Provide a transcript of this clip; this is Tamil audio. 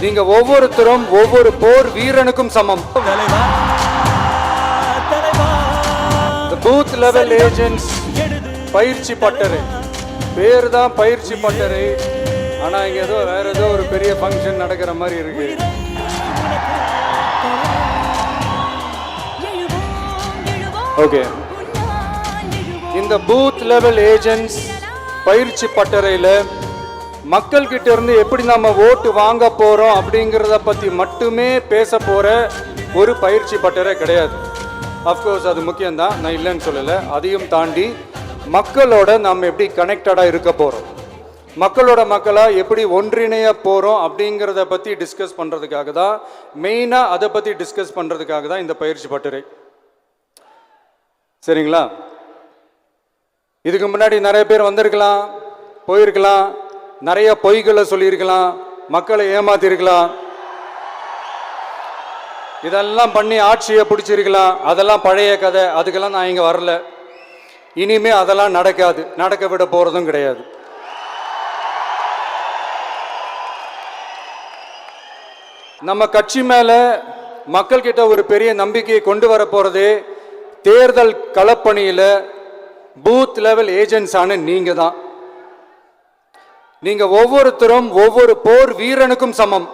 நீங்க ஒவ்வொருத்தரும் ஒவ்வொரு போர் வீரனுக்கும் சமம். பூத் லெவல் ஏஜென்ட்ஸ் பயிற்சி பட்டறை பேர் தான் பயிற்சி பட்டறை. ஆனா இங்க ஏதோ வேற ஏதோ ஒரு பெரிய ஃபங்க்ஷன் நடக்கிற மாதிரி இருக்கு. ஓகே, இந்த பூத் லெவல் ஏஜென்ட்ஸ் பயிற்சி பட்டறையில மக்கள் கிட்ட இருந்து எப்படி நம்ம ஓட்டு வாங்க போறோம் அப்படிங்கிறத பத்தி மட்டுமே பேச போற ஒரு பயிற்சி பட்டறை கிடையாது. அஃப்கோர்ஸ் அது முக்கியம்தான், நான் இல்லைன்னு சொல்லலை. அதையும் தாண்டி மக்களோட நம்ம எப்படி கனெக்டடா இருக்க போறோம், மக்களோட மக்களா எப்படி ஒன்றிணைய போறோம் அப்படிங்கிறத பத்தி டிஸ்கஸ் பண்றதுக்காக தான், மெயினா அதை பத்தி டிஸ்கஸ் பண்றதுக்காக தான் இந்த பயிற்சி பட்டறை. சரிங்களா? இதுக்கு முன்னாடி நிறைய பேர் வந்திருக்கலாம், போயிருக்கலாம், நிறைய பொய்களை சொல்லியிருக்கலாம், மக்களை ஏமாத்திருக்கலாம், இதெல்லாம் பண்ணி ஆட்சியை பிடிச்சிருக்கலாம். அதெல்லாம் பழைய கதை, அதுக்கெல்லாம் நான் இங்கே வரல. இனிமே அதெல்லாம் நடக்காது, நடக்க விட போறதும் கிடையாது. நம்ம கட்சி மேல மக்கள் கிட்ட ஒரு பெரிய நம்பிக்கையை கொண்டு வர போறதே தேர்தல் களப்பணியில பூத் லெவல் ஏஜென்ட்ஸ் ஆன நீங்க தான். நீங்க ஒவ்வொருத்தரும் ஒவ்வொரு போர் வீரனுக்கும் சமம்.